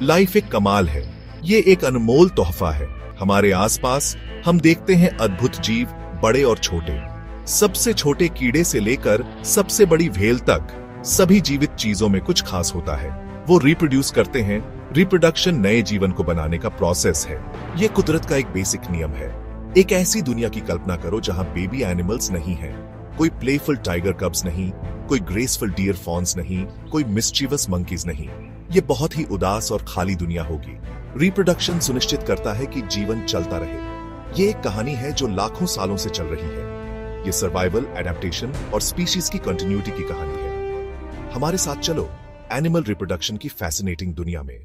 Life एक कमाल है। ये एक अनमोल तोहफा है। हमारे आसपास हम देखते हैं अद्भुत जीव, बड़े और छोटे। सबसे छोटे कीड़े से लेकर सबसे बड़ी व्हेल तक सभी जीवित चीजों में कुछ खास होता है। वो रिप्रोड्यूस करते हैं। रिप्रोडक्शन नए जीवन को बनाने का प्रोसेस है। ये कुदरत का एक बेसिक नियम है। एक ऐसी दुनिया की कल्पना करो जहां बेबी एनिमल्स नहीं हैं, कोई प्लेफुल टाइगर कब्स नहीं, कोई ग्रेसफुल डियर फॉन्स नहीं, कोई मिस्चीवस मंकीज नहीं। ये बहुत ही उदास और खाली दुनिया होगी। रिप्रोडक्शन सुनिश्चित करता है कि जीवन चलता रहे। ये एक कहानी है जो लाखों सालों से चल रही है। ये सर्वाइवल, एडेप्टेशन और स्पीशीज की कंटिन्यूटी की कहानी है। हमारे साथ चलो एनिमल रिप्रोडक्शन की फैसिनेटिंग दुनिया में।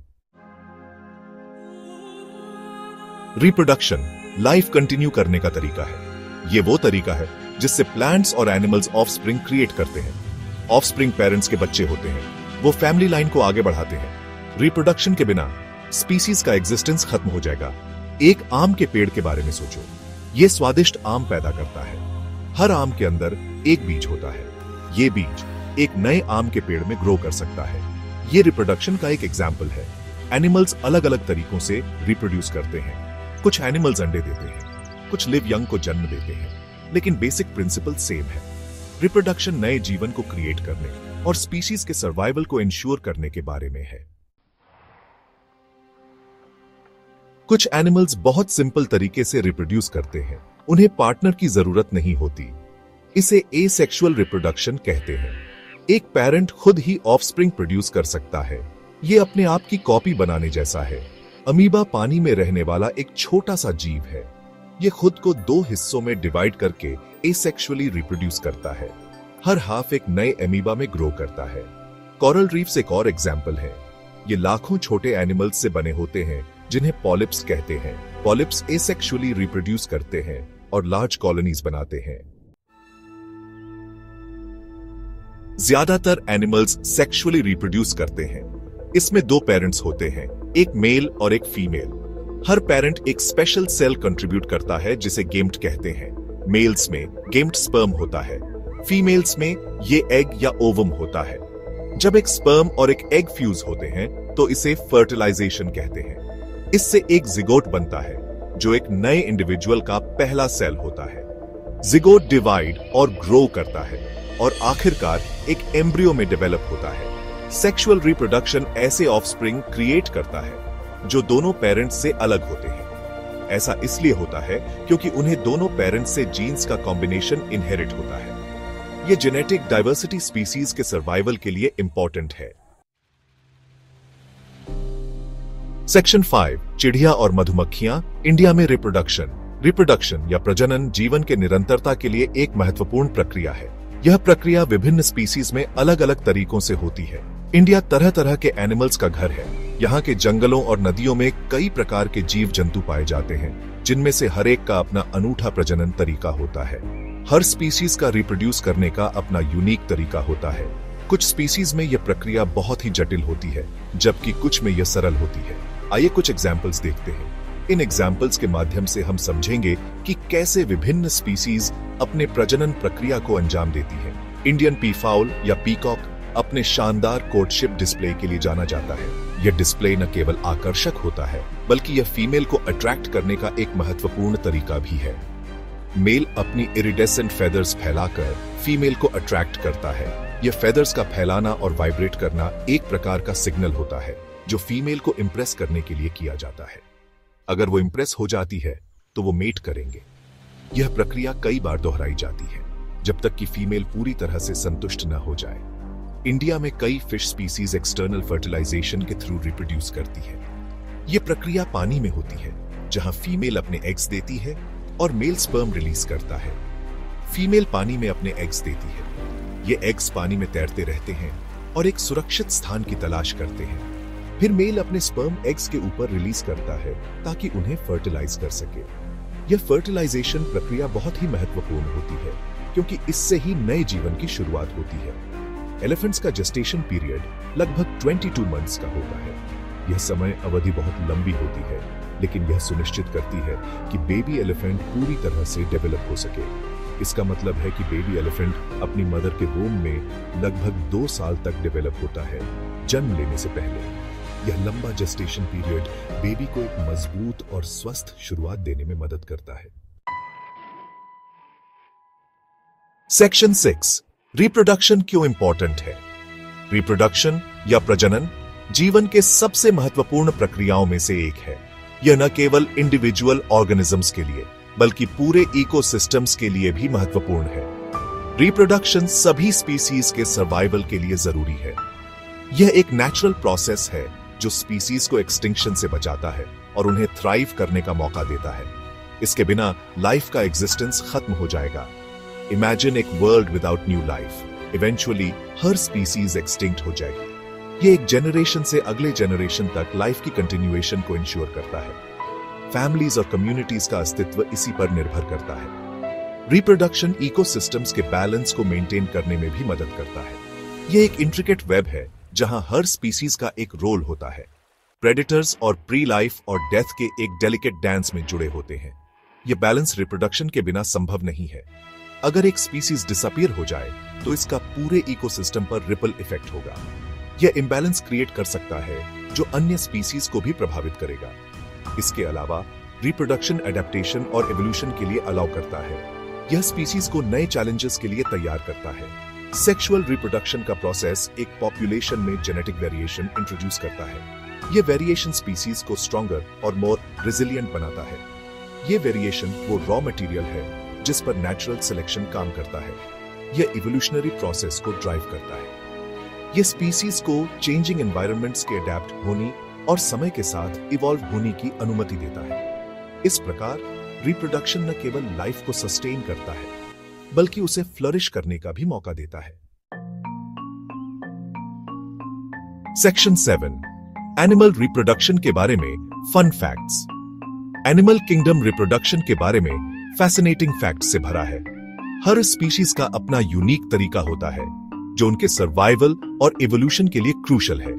रिप्रोडक्शन लाइफ कंटिन्यू करने का तरीका है। ये वो तरीका है जिससे प्लांट्स और एनिमल्स ऑफस्प्रिंग क्रिएट करते हैं। ऑफस्प्रिंग पेरेंट्स के बच्चे होते हैं। वो फैमिली लाइन को आगे बढ़ाते हैं। रिप्रोडक्शन के बिना स्पीसीज का एग्जिस्टेंस खत्म हो जाएगा। एक आम के पेड़ के बारे में सोचो। ये स्वादिष्ट आम पैदा करता है। हर आम के अंदर एक बीज होता है। ये बीज एक नए आम के पेड़ में ग्रो कर सकता है। ये रिप्रोडक्शन का एक एग्जाम्पल है। एनिमल्स अलग अलग तरीकों से रिप्रोड्यूस करते हैं। कुछ एनिमल्स अंडे देते हैं, कुछ लिव यंग को जन्म देते हैं, लेकिन बेसिक प्रिंसिपल सेम है। रिप्रोडक्शन नए जीवन को क्रिएट करने और स्पीशीज के सर्वाइवल को इंश्योर करने के बारे में है। कुछ एनिमल्स बहुत सिंपल तरीके से रिप्रोड्यूस करते हैं। उन्हें पार्टनर की जरूरत नहीं होती। इसे एसेक्सुअल रिप्रोडक्शन कहते हैं। एक पेरेंट खुद ही ऑफस्प्रिंग प्रोड्यूस कर सकता है। यह अपने आप की कॉपी बनाने जैसा है। अमीबा पानी में रहने वाला एक छोटा सा जीव है। यह खुद को दो हिस्सों में डिवाइड करके एसेक्सुअली रिप्रोड्यूस करता है। हर हाफ एक नए अमीबा में ग्रो करता है। कोरल रीफ्स एक और एग्जाम्पल है। ये लाखों छोटे एनिमल्स से बने होते हैं जिन्हें पॉलिप्स कहते हैं। पॉलिप्स एसेक्सुअली रिप्रोड्यूस करते हैं और लार्ज कॉलोनीज बनाते हैं। ज्यादातर एनिमल्स सेक्सुअली रिप्रोड्यूस करते हैं। इसमें दो पेरेंट्स होते हैं, एक मेल और एक फीमेल। हर पेरेंट एक स्पेशल सेल कंट्रीब्यूट करता है जिसे गेम्ट कहते हैं। मेल्स में गेम्ट स्पर्म होता है। फीमेल्स में ये एग या ओवम होता है। जब एक स्पर्म और एक एग फ्यूज होते हैं तो इसे फर्टिलाइजेशन कहते हैं। इससे एक जिगोट बनता है जो एक नए इंडिविजुअल का पहला सेल होता है। जिगोट डिवाइड और ग्रो करता है और आखिरकार एक एम्ब्रियो में डेवलप होता है। सेक्सुअल रिप्रोडक्शन ऐसे ऑफस्प्रिंग क्रिएट करता है जो दोनों पेरेंट्स से अलग होते हैं। ऐसा इसलिए होता है क्योंकि उन्हें दोनों पेरेंट्स से जीन्स का कॉम्बिनेशन इनहेरिट होता है। यह जेनेटिक डाइवर्सिटी स्पीसीज के सर्वाइवल के लिए इंपॉर्टेंट है। सेक्शन 5 चिड़िया और मधुमक्खियां इंडिया में रिप्रोडक्शन या प्रजनन जीवन के निरंतरता के लिए एक महत्वपूर्ण प्रक्रिया है। यह प्रक्रिया विभिन्न स्पीसीज में अलग अलग तरीकों से होती है। इंडिया तरह तरह के एनिमल्स का घर है। यहाँ के जंगलों और नदियों में कई प्रकार के जीव जंतु पाए जाते हैं, जिनमें से हर एक का अपना अनूठा प्रजनन तरीका होता है। हर स्पीसीज का रिप्रोड्यूस करने का अपना यूनिक तरीका होता है। कुछ स्पीसीज में यह प्रक्रिया बहुत ही जटिल होती है, जबकि कुछ में यह सरल होती है। आइए कुछ एग्जाम्पल्स देखते हैं। इन एग्जाम्पल्स के माध्यम से हम समझेंगे कि कैसे विभिन्न स्पीसीज अपने प्रजनन प्रक्रिया को अंजाम देती है। इंडियन पीफाउल या पीकॉक अपने शानदार कोर्टशिप डिस्प्ले के लिए जाना जाता है। यह डिस्प्ले न केवल आकर्षक होता है, बल्कि यह फीमेल को अट्रैक्ट करने का एक महत्वपूर्ण तरीका भी है। मेल अपनी इरिडेसेंट फेदर्स फैलाकर फीमेल को अट्रैक्ट करता है। यह फेदर्स का फैलाना और वाइब्रेट करना एक प्रकार का सिग्नल होता है जो फीमेल को इंप्रेस करने के लिए किया जाता है। अगर वो इंप्रेस हो जाती है तो वो मेट करेंगे। यह प्रक्रिया कई बार दोहराई जाती है जब तक कि फीमेल पूरी तरह से संतुष्ट न हो जाए। इंडिया में कई फिश स्पीसीज एक्सटर्नल फर्टिलाइजेशन के थ्रू रिप्रोड्यूस करती है। यह प्रक्रिया पानी में होती है, जहां फीमेल अपने एग्स देती है और मेल स्पर्म रिलीज करता है। फीमेल पानी में अपने एग्स देती है। ये एग्स पानी में तैरते रहते हैं और एक सुरक्षित स्थान की तलाश करते हैं। फिर मेल अपने स्पर्म एग्स के ऊपर रिलीज करता है ताकि उन्हें फर्टिलाइज कर सके। यह फर्टिलाइजेशन प्रक्रिया बहुत ही महत्वपूर्ण होती है क्योंकि इससे ही नए जीवन की शुरुआत होती है। एलिफेंट्स का जेस्टेशन पीरियड लगभग 22 मंथ्स का होता है। यह समय अवधि बहुत लंबी होती है, लेकिन यह सुनिश्चित करती है कि बेबी एलिफेंट पूरी तरह से डेवलप हो सके। इसका मतलब है कि बेबी एलिफेंट अपनी मदर के वोम में लगभग 2 साल तक डेवलप होता है, जन्म लेने से पहले। यह लंबा जेस्टेशन पीरियड बेबी को एक मजबूत और स्वस्थ शुरुआत देने में मदद करता है। सेक्शन 6, रिप्रोडक्शन क्यों इंपॉर्टेंट है। रिप्रोडक्शन या प्रजनन जीवन के सबसे महत्वपूर्ण प्रक्रियाओं में से एक है। यह न केवल इंडिविजुअल ऑर्गेनिजम्स के लिए बल्कि पूरे इकोसिस्टम्स के लिए भी महत्वपूर्ण है। रिप्रोडक्शन सभी स्पीसीज के सर्वाइवल के लिए जरूरी है। यह एक नेचुरल प्रोसेस है जो स्पीसीज को एक्सटिंक्शन से बचाता है और उन्हें थ्राइव करने का मौका देता है। इसके बिना लाइफ का एग्जिस्टेंस खत्म हो जाएगा। इमेजिन एक world without new life. Eventually हर स्पीसीज एक्सटिंक्ट हो जाएगी। यह एक जनरेशन से अगले जनरेशन तक लाइफ की कंटिन्यूएशन को इंश्योर करता है। फैमिलीज और कम्युनिटीज का अस्तित्व इसी पर निर्भर करता है। रिप्रोडक्शन इकोसिस्टम्स के बैलेंस को मेंटेन करने में भी मदद करता है। यह एक इंट्रिकेट वेब है जहां हर स्पीसीज का एक रोल होता है। प्रेडेटर्स और प्री लाइफ और डेथ के एक डेलिकेट डांस में जुड़े होते हैं। यह बैलेंस रिप्रोडक्शन के बिना संभव नहीं है। अगर एक स्पीसीज डिसअपीयर हो जाए तो इसका पूरे इकोसिस्टम पर रिपल इफेक्ट होगा। यह इंबैलेंस क्रिएट कर सकता है जो अन्य स्पीसीज को भी प्रभावित करेगा। इसके अलावा रिप्रोडक्शन एडेप्टेशन और एवोल्यूशन के लिए अलाउ करता है। यह स्पीसीज को नए चैलेंजेस के लिए तैयार करता है। सेक्सुअल रिप्रोडक्शन का प्रोसेस एक पॉपुलेशन में जेनेटिक वेरिएशन इंट्रोड्यूस करता है। यह वेरिएशन स्पीसीज को स्ट्रॉन्गर और मोर रेजिलिएंट बनाता है। यह वेरिएशन वो रॉ मटेरियल है जिस पर नेचुरल सिलेक्शन काम करता है। यह इवोल्यूशनरी प्रोसेस को ड्राइव करता है। यह स्पीसीज को चेंजिंग एनवायरनमेंट्स के अडेप्ट होने और समय के साथ इवॉल्व होने की अनुमति देता है। इस प्रकार रिप्रोडक्शन न केवल लाइफ को सस्टेन करता है बल्कि उसे फ्लरिश करने का भी मौका देता है। सेक्शन 7, एनिमल रिप्रोडक्शन के बारे में fun facts. Animal kingdom reproduction के बारे में फैसिनेटिंग फैक्ट्स से भरा है। हर स्पीशीज का अपना यूनिक तरीका होता है जो उनके सर्वाइवल और इवोल्यूशन के लिए क्रूशल है।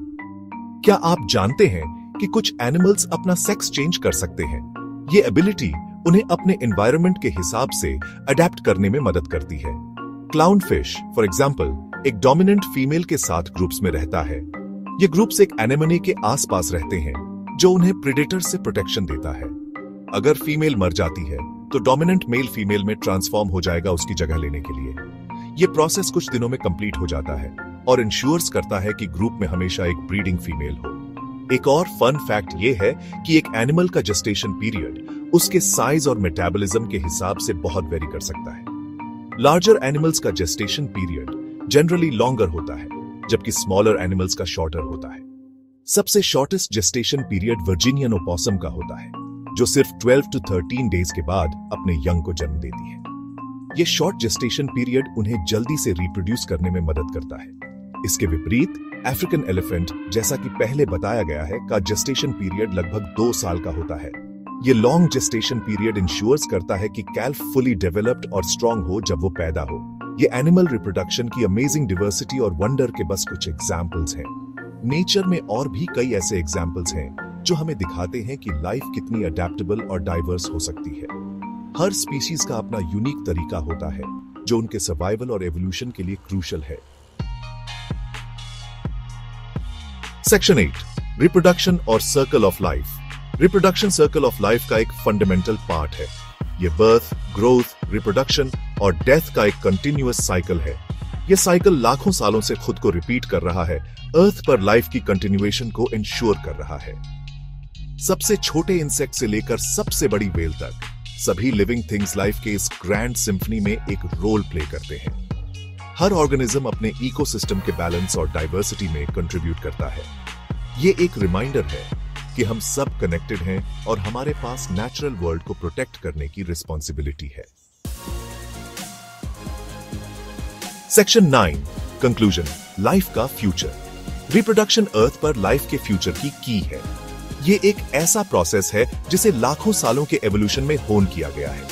क्या आप जानते हैं कि कुछ एनिमल्स अपना सेक्स चेंज कर सकते हैं? ये एबिलिटी उन्हें अपने एनवायरनमेंट के हिसाब से अडेप्ट करने में मदद करती है। क्लाउन फिश फॉर एग्जाम्पल एक डोमिनेंट फीमेल के साथ ग्रुप्स में रहता है। ये ग्रुप्स एक एनेमोनी के आसपास रहते हैं जो उन्हें प्रेडेटर से प्रोटेक्शन देता है। अगर फीमेल मर जाती है तो डोमिनेंट मेल फीमेल में ट्रांसफॉर्म हो जाएगा उसकी जगह लेने के लिए। यह प्रोसेस कुछ दिनों में कंप्लीट हो जाता है और इंश्योर्स करता है कि ग्रुप में हमेशा एक ब्रीडिंग फीमेल हो। एक और फन फैक्ट यह है कि एक एनिमल का जेस्टेशन पीरियड उसके साइज और मेटाबॉलिज्म के हिसाब से बहुत वेरी कर सकता है। लार्जर एनिमल्स का जेस्टेशन पीरियड जनरली लॉन्गर होता है जबकि स्मॉलर एनिमल्स का शॉर्टर होता है। सबसे शॉर्टेस्ट जेस्टेशन पीरियड वर्जीनियन ओपोसम का होता है जो सिर्फ 12 to 13 डेज के बाद अपने यंग को जन्म देती है। यह शॉर्ट जेस्टेशन पीरियड उन्हें जल्दी से रिप्रोड्यूस करने में मदद करता है। इसके विपरीत अफ्रीकन एलिफेंट, जैसा कि पहले बताया गया है, का जेस्टेशन पीरियड लगभग 2 साल का होता है। यह लॉन्ग जेस्टेशन पीरियड इंश्योर्स करता है कि कैल्फ फुली डेवलप्ड और स्ट्रांग हो जब वो पैदा हो। ये एनिमल रिप्रोडक्शन की अमेजिंग डिवर्सिटी और वंडर के बस कुछ एग्जाम्पल्स हैं। नेचर में और भी कई ऐसे एग्जाम्पल्स हैं जो हमें दिखाते हैं कि लाइफ कितनी अडेप्टेबल और डाइवर्स हो सकती है। हर स्पीशीज का अपना यूनिक तरीका होता है जो उनके सर्वाइवल और एवोल्यूशन के लिए क्रूशल है। सेक्शन 8, रिप्रोडक्शन और circle of life. Reproduction circle of life का एक फंडामेंटल पार्ट है। यह बर्थ, ग्रोथ, रिप्रोडक्शन और डेथ का एक कंटिन्यूअस साइकिल है। यह साइकिल लाखों सालों से खुद को रिपीट कर रहा है, अर्थ पर लाइफ की कंटिन्यूएशन को इंश्योर कर रहा है। सबसे छोटे इंसेक्ट से लेकर सबसे बड़ी वेल तक सभी लिविंग थिंग्स लाइफ के इस ग्रैंड सिम्फनी में एक रोल प्ले करते हैं। हर ऑर्गेनिज्म अपने इकोसिस्टम के बैलेंस और डाइवर्सिटी में कंट्रीब्यूट करता है। ये एक रिमाइंडर है कि हम सब कनेक्टेड हैं और हमारे पास नेचुरल वर्ल्ड को प्रोटेक्ट करने की रिस्पॉन्सिबिलिटी है। सेक्शन 9, कंक्लूजन, लाइफ का फ्यूचर। रिप्रोडक्शन अर्थ पर लाइफ के फ्यूचर की है। ये एक ऐसा प्रोसेस है जिसे लाखों सालों के एवोल्यूशन में होन किया गया है।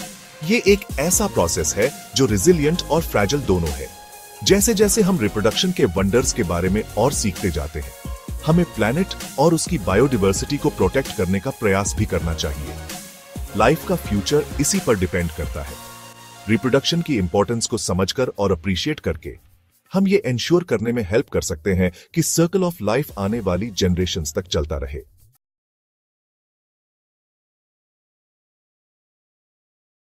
ये एक ऐसा प्रोसेस है जो रिजिलियंट और फ्रैजिल दोनों है। जैसे जैसे हम रिप्रोडक्शन के वंडर्स के बारे में और सीखते जाते हैं, हमें प्लैनेट और उसकी बायोडाइवर्सिटी को प्रोटेक्ट करने का प्रयास भी करना चाहिए। लाइफ का फ्यूचर इसी पर डिपेंड करता है। रिप्रोडक्शन की इंपॉर्टेंस को समझकर और अप्रिशिएट करके हम ये इंश्योर करने में हेल्प कर सकते हैं कि सर्कल ऑफ लाइफ आने वाली जनरेशंस तक चलता रहे।